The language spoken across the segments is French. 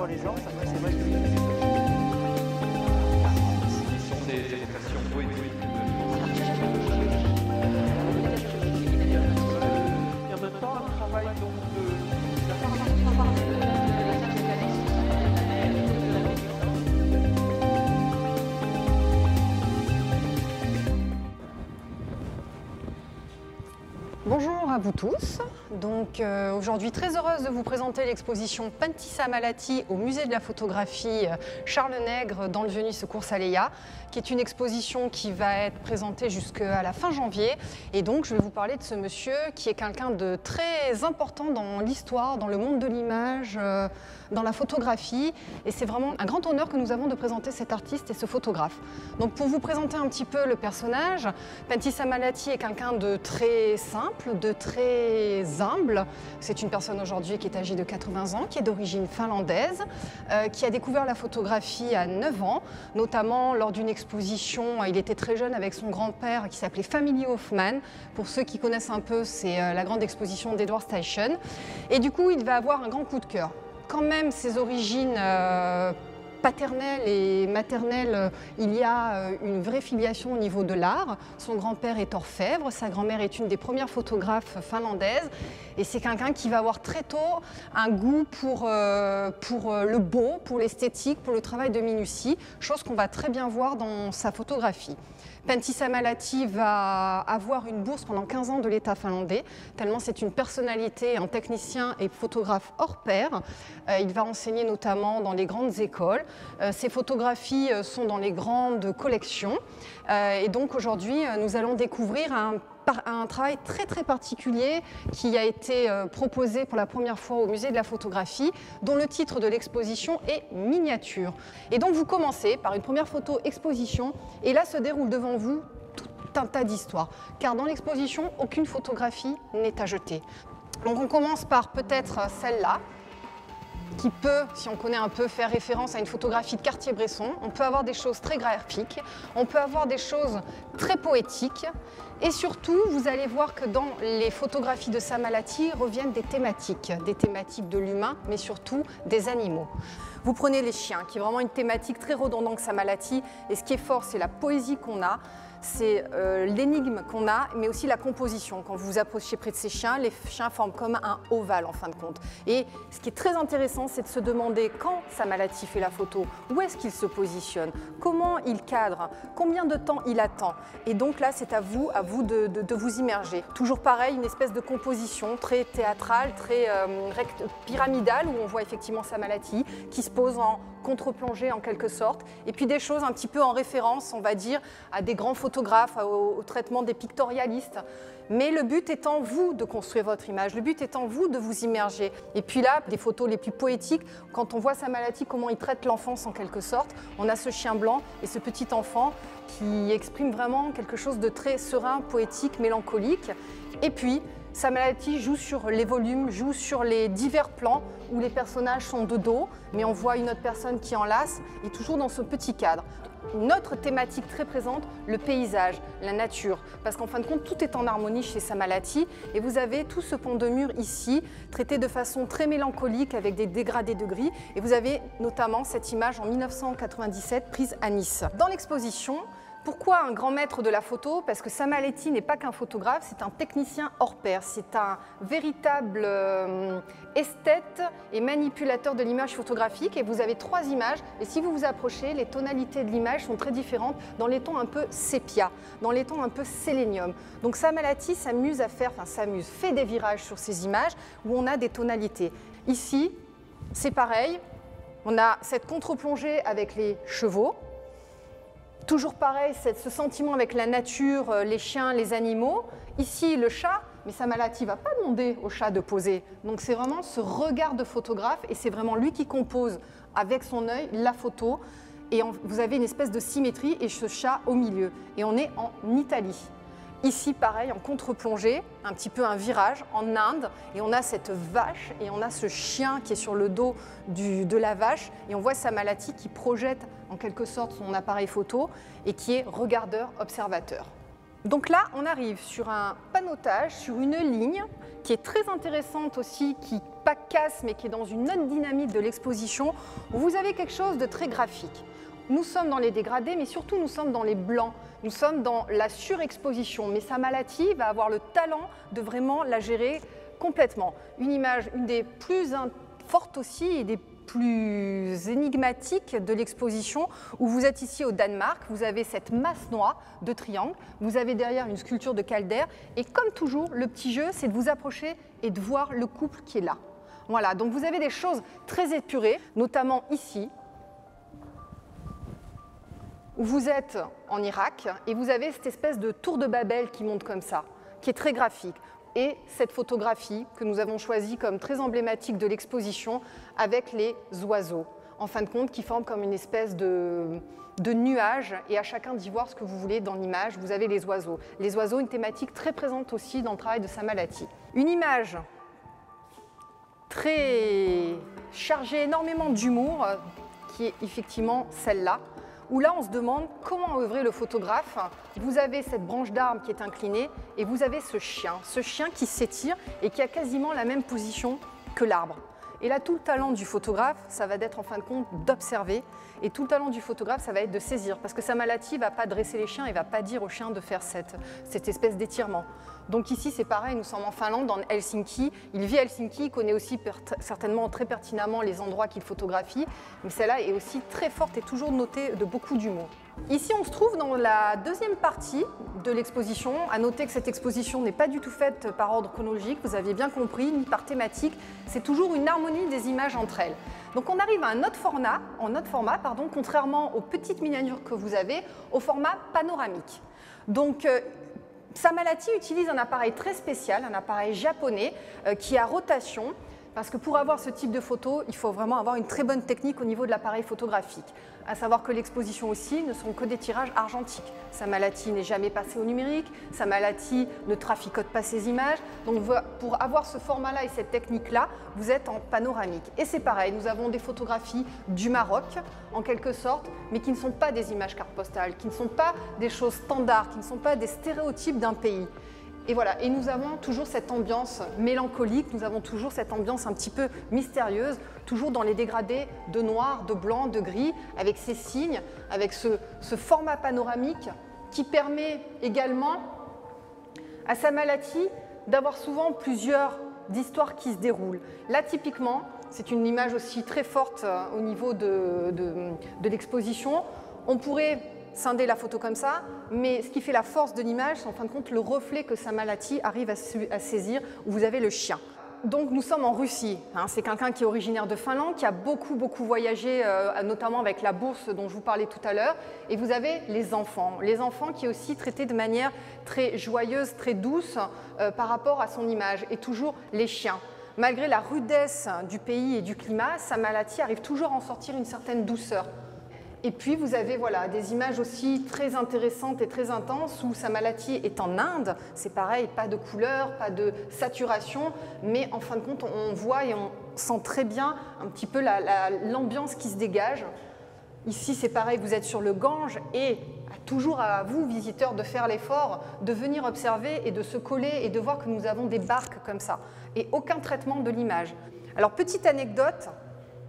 voit les gens, c'est vrai que Ce sont des évocations poétiques. et en même temps un travail donc Bonjour à vous tous. Donc aujourd'hui très heureuse de vous présenter l'exposition Pentissa Malati au musée de la photographie Charles Nègre dans le Vieux-Nice Secours Saléya, qui est une exposition qui va être présentée jusqu'à la fin janvier. Et donc je vais vous parler de ce monsieur qui est quelqu'un de très important dans l'histoire, dans le monde de l'image, dans la photographie. Et c'est vraiment un grand honneur que nous avons de présenter cet artiste et ce photographe. Donc pour vous présenter un petit peu le personnage, Pentissa Malati est quelqu'un de très simple, de très humble. C'est une personne aujourd'hui qui est âgée de 80 ans, qui est d'origine finlandaise, qui a découvert la photographie à 9 ans, notamment lors d'une exposition. Il était très jeune avec son grand-père qui s'appelait Family Hoffman. Pour ceux qui connaissent un peu, c'est la grande exposition d'Edward Steichen. Et du coup, il va avoir un grand coup de cœur. Quand même, ses origines paternelle et maternelle, il y a une vraie filiation au niveau de l'art. Son grand-père est orfèvre, sa grand-mère est une des premières photographes finlandaises et c'est quelqu'un qui va avoir très tôt un goût pour le beau, pour l'esthétique, pour le travail de minutie, chose qu'on va très bien voir dans sa photographie. Pentissa Malati va avoir une bourse pendant 15 ans de l'État finlandais, tellement c'est une personnalité, un technicien et photographe hors pair. Il va enseigner notamment dans les grandes écoles. Ses photographies sont dans les grandes collections. Et donc aujourd'hui, nous allons découvrir un travail très particulier qui a été proposé pour la première fois au musée de la photographie, dont le titre de l'exposition est Miniature. Et donc vous commencez par une première photo exposition et là se déroule devant vous tout un tas d'histoires, car dans l'exposition, aucune photographie n'est à jeter. Donc on commence par peut-être celle-là, qui peut, si on connaît un peu, faire référence à une photographie de Cartier-Bresson. On peut avoir des choses très graphiques, on peut avoir des choses très poétiques. Et surtout, vous allez voir que dans les photographies de Malati reviennent des thématiques de l'humain, mais surtout des animaux. Vous prenez les chiens, qui est vraiment une thématique très redondante que Malati. Et ce qui est fort, c'est la poésie qu'on a, c'est l'énigme qu'on a, mais aussi la composition. Quand vous vous approchez près de ces chiens, les chiens forment comme un ovale en fin de compte. Et ce qui est très intéressant, c'est de se demander quand Malati fait la photo, où est-ce qu'il se positionne, comment il cadre, combien de temps il attend. Et donc là, c'est à vous de vous immerger. Toujours pareil, une espèce de composition très théâtrale, très pyramidale, où on voit effectivement Malati qui se pose en contre-plongée en quelque sorte, et puis des choses un petit peu en référence, on va dire, à des grands photographes, au traitement des pictorialistes. Mais le but étant, vous, de construire votre image, le but étant, vous, de vous immerger. Et puis là, des photos les plus poétiques, quand on voit Malati, comment il traite l'enfance en quelque sorte, on a ce chien blanc et ce petit enfant qui exprime vraiment quelque chose de très serein, poétique, mélancolique. Et puis, Malati joue sur les volumes, joue sur les divers plans où les personnages sont de dos, mais on voit une autre personne qui enlace, et toujours dans ce petit cadre. Une autre thématique très présente, le paysage, la nature, parce qu'en fin de compte, tout est en harmonie chez Malati, et vous avez tout ce pont de mur ici, traité de façon très mélancolique avec des dégradés de gris, et vous avez notamment cette image en 1997 prise à Nice. Dans l'exposition, pourquoi un grand maître de la photo? Parce que Malati n'est pas qu'un photographe, c'est un technicien hors pair, c'est un véritable esthète et manipulateur de l'image photographique. Et vous avez 3 images, et si vous vous approchez, les tonalités de l'image sont très différentes dans les tons un peu sépia, dans les tons un peu sélénium. Donc Malati s'amuse à faire, fait des virages sur ces images où on a des tonalités. Ici, c'est pareil, on a cette contre-plongée avec les chevaux. Toujours pareil, ce sentiment avec la nature, les chiens, les animaux. Ici, le chat, mais Malati ne va pas demander au chat de poser. Donc c'est vraiment ce regard de photographe et c'est vraiment lui qui compose avec son œil la photo. Et vous avez une espèce de symétrie et ce chat au milieu. Et on est en Italie. Ici, pareil, en contre-plongée, un petit peu un virage, en Inde, et on a cette vache, et on a ce chien qui est sur le dos de la vache, et on voit Malati qui projette en quelque sorte son appareil photo, et qui est regardeur-observateur. Donc là, on arrive sur un panotage, sur une ligne, qui est très intéressante aussi, qui pas casse, mais qui est dans une autre dynamique de l'exposition, où vous avez quelque chose de très graphique. Nous sommes dans les dégradés, mais surtout nous sommes dans les blancs. Nous sommes dans la surexposition. Mais Samalati va avoir le talent de vraiment la gérer complètement. Une image, une des plus fortes aussi et des plus énigmatiques de l'exposition, où vous êtes ici au Danemark, vous avez cette masse noire de triangle, vous avez derrière une sculpture de caldaire, et comme toujours, le petit jeu, c'est de vous approcher et de voir le couple qui est là. Voilà, donc vous avez des choses très épurées, notamment ici, où vous êtes en Irak, et vous avez cette espèce de tour de Babel qui monte comme ça, qui est très graphique. Et cette photographie que nous avons choisie comme très emblématique de l'exposition avec les oiseaux, en fin de compte, qui forment comme une espèce de nuage, et à chacun d'y voir ce que vous voulez dans l'image, vous avez les oiseaux. Les oiseaux, une thématique très présente aussi dans le travail de Samalati. Une image très chargée énormément d'humour, qui est effectivement celle-là, où là on se demande comment a œuvré le photographe. Vous avez cette branche d'arbre qui est inclinée et vous avez ce chien qui s'étire et qui a quasiment la même position que l'arbre. Et là tout le talent du photographe, ça va être en fin de compte d'observer, et tout le talent du photographe, ça va être de saisir, parce que Samalati ne va pas dresser les chiens, il ne va pas dire aux chiens de faire cette espèce d'étirement. Donc ici c'est pareil, nous sommes en Finlande, dans Helsinki, il vit à Helsinki, il connaît aussi certainement très pertinemment les endroits qu'il photographie, mais celle-là est aussi très forte et toujours notée de beaucoup d'humour. Ici on se trouve dans la deuxième partie de l'exposition. À noter que cette exposition n'est pas du tout faite par ordre chronologique, vous aviez bien compris, ni par thématique, c'est toujours une harmonie des images entre elles. Donc on arrive à un autre format, contrairement aux petites miniatures que vous avez, au format panoramique. Donc Samalati utilise un appareil très spécial, un appareil japonais qui est à rotation, parce que pour avoir ce type de photo, il faut vraiment avoir une très bonne technique au niveau de l'appareil photographique. À savoir que l'exposition aussi ne sont que des tirages argentiques. Samalati n'est jamais passé au numérique, Samalati ne traficote pas ses images. Donc pour avoir ce format-là et cette technique-là, vous êtes en panoramique. Et c'est pareil, nous avons des photographies du Maroc, en quelque sorte, mais qui ne sont pas des images carte postale, qui ne sont pas des choses standards, qui ne sont pas des stéréotypes d'un pays. Et voilà, et nous avons toujours cette ambiance mélancolique, nous avons toujours cette ambiance un petit peu mystérieuse, toujours dans les dégradés de noir, de blanc, de gris, avec ces signes, avec ce format panoramique qui permet également à Samalati d'avoir souvent plusieurs histoires qui se déroulent. Là, typiquement, c'est une image aussi très forte au niveau de l'exposition. On pourrait scinder la photo comme ça, mais ce qui fait la force de l'image, c'est en fin de compte le reflet que Samalati arrive à saisir, où vous avez le chien. Donc nous sommes en Russie, c'est quelqu'un qui est originaire de Finlande, qui a beaucoup voyagé, notamment avec la bourse dont je vous parlais tout à l'heure, et vous avez les enfants qui est aussi traités de manière très joyeuse, très douce par rapport à son image, et toujours les chiens. Malgré la rudesse du pays et du climat, Samalati arrive toujours à en sortir une certaine douceur. Et puis vous avez des images aussi très intéressantes et très intenses où Samalati est en Inde, c'est pareil, pas de couleur, pas de saturation, mais en fin de compte on voit et on sent très bien un petit peu l'ambiance qui se dégage. Ici c'est pareil, vous êtes sur le Gange et toujours à vous, visiteurs, de faire l'effort, de venir observer et de se coller et de voir que nous avons des barques comme ça et aucun traitement de l'image. Alors petite anecdote,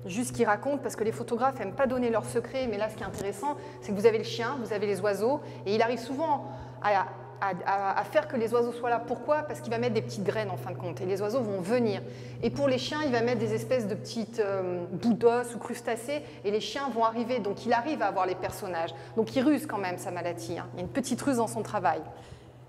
juste qui raconte, parce que les photographes n'aiment pas donner leurs secrets, mais là ce qui est intéressant, c'est que vous avez le chien, vous avez les oiseaux, et il arrive souvent à faire que les oiseaux soient là. Pourquoi? Parce qu'il va mettre des petites graines en fin de compte, et les oiseaux vont venir. Et pour les chiens, il va mettre des espèces de petites bouts d'os ou crustacés, et les chiens vont arriver, donc il arrive à avoir les personnages. Donc il ruse quand même, Samalati, il y a une petite ruse dans son travail.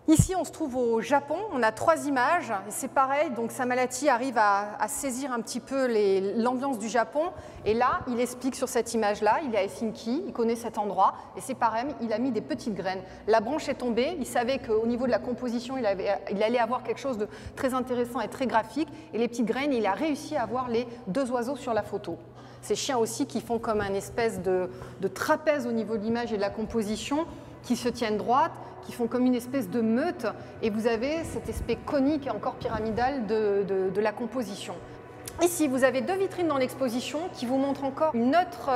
Ici, on se trouve au Japon, on a 3 images, et c'est pareil, donc Samalati arrive à saisir un petit peu l'ambiance du Japon, et là, il explique sur cette image-là, il est à Helsinki, il connaît cet endroit, et c'est pareil, il a mis des petites graines. La branche est tombée, il savait qu'au niveau de la composition, il allait avoir quelque chose de très intéressant et très graphique, et les petites graines, il a réussi à avoir les 2 oiseaux sur la photo. Ces chiens aussi qui font comme un espèce de trapèze au niveau de l'image et de la composition, qui se tiennent droites, qui font comme une espèce de meute, et vous avez cet aspect conique et encore pyramidal de la composition. Ici, vous avez 2 vitrines dans l'exposition qui vous montrent encore une autre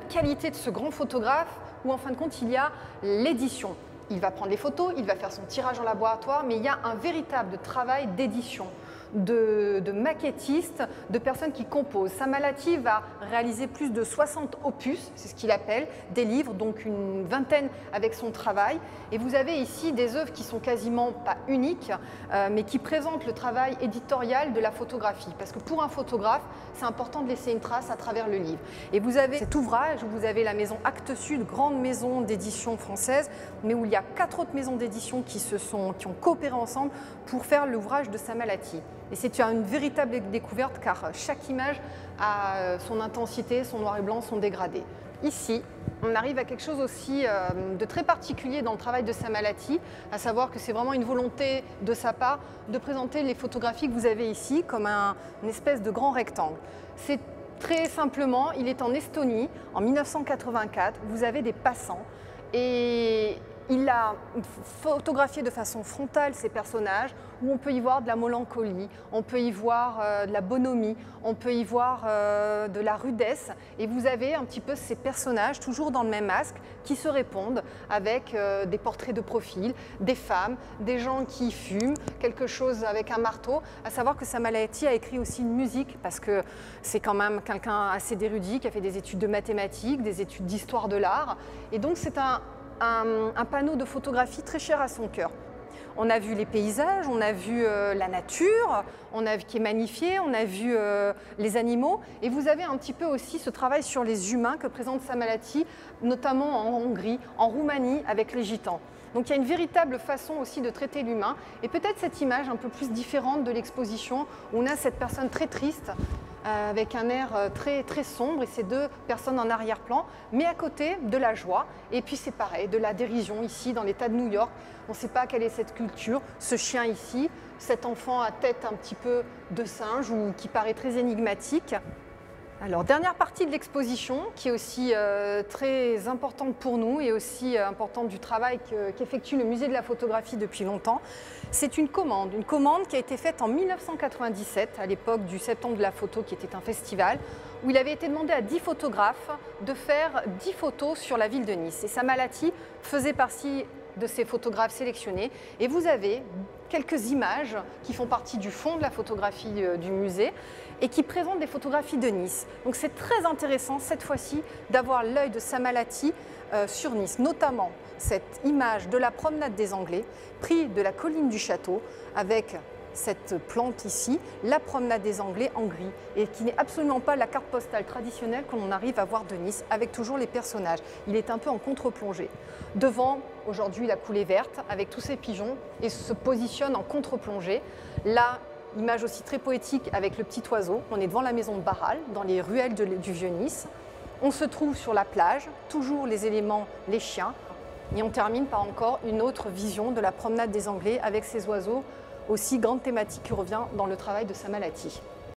qualité de ce grand photographe, où en fin de compte, il y a l'édition. Il va prendre les photos, il va faire son tirage en laboratoire, mais il y a un véritable travail d'édition. de maquettistes, de personnes qui composent. Samalati va réaliser plus de 60 opus, c'est ce qu'il appelle, des livres, donc une vingtaine avec son travail. Et vous avez ici des œuvres qui sont quasiment pas uniques, mais qui présentent le travail éditorial de la photographie. Parce que pour un photographe, c'est important de laisser une trace à travers le livre. Et vous avez cet ouvrage où vous avez la maison Actes Sud, grande maison d'édition française, mais où il y a 4 autres maisons d'édition qui ont coopéré ensemble pour faire l'ouvrage de Samalati. Et c'est une véritable découverte car chaque image a son intensité, son noir et blanc, son dégradé. Ici, on arrive à quelque chose aussi de très particulier dans le travail de Samalati, à savoir que c'est vraiment une volonté de sa part de présenter les photographies que vous avez ici comme une espèce de grand rectangle. C'est très simplement, il est en Estonie, en 1984, vous avez des passants et il a photographié de façon frontale ces personnages où on peut y voir de la mélancolie, on peut y voir de la bonhomie, on peut y voir de la rudesse. Et vous avez un petit peu ces personnages, toujours dans le même masque, qui se répondent avec des portraits de profil, des femmes, des gens qui fument, quelque chose avec un marteau. À savoir que Samalati a écrit aussi une musique parce que c'est quand même quelqu'un assez d'érudit qui a fait des études de mathématiques, des études d'histoire de l'art. Et donc c'est un panneau de photographie très cher à son cœur. On a vu les paysages, on a vu la nature, qui est magnifiée, on a vu les animaux. Et vous avez un petit peu aussi ce travail sur les humains que présente Samalati, notamment en Hongrie, en Roumanie, avec les gitans. Donc il y a une véritable façon aussi de traiter l'humain. Et peut-être cette image un peu plus différente de l'exposition, où on a cette personne très triste, avec un air très, très sombre et ces 2 personnes en arrière-plan, mais à côté de la joie. Et puis c'est pareil, de la dérision ici dans l'État de New York. On ne sait pas quelle est cette culture, ce chien ici, cet enfant à tête un petit peu de singe ou qui paraît très énigmatique. Alors, dernière partie de l'exposition qui est aussi très importante pour nous et aussi importante du travail qu'effectue le musée de la photographie depuis longtemps, c'est une commande qui a été faite en 1997, à l'époque du Septembre de la photo qui était un festival, où il avait été demandé à 10 photographes de faire 10 photos sur la ville de Nice. Et Samalati faisait partie de ces photographes sélectionnés. Et vous avez quelques images qui font partie du fond de la photographie du musée et qui présentent des photographies de Nice. Donc c'est très intéressant cette fois-ci d'avoir l'œil de Samalati sur Nice, notamment cette image de la promenade des Anglais, prise de la colline du château avec cette plante ici, la promenade des Anglais en gris, et qui n'est absolument pas la carte postale traditionnelle qu'on arrive à voir de Nice, avec toujours les personnages. Il est un peu en contre-plongée. Devant, aujourd'hui, la coulée verte, avec tous ces pigeons, et se positionne en contre-plongée. Là, image aussi très poétique avec le petit oiseau. On est devant la maison de Barral, dans les ruelles du Vieux-Nice. On se trouve sur la plage, toujours les éléments, les chiens. Et on termine par encore une autre vision de la promenade des Anglais avec ces oiseaux, aussi grande thématique qui revient dans le travail de Samalati.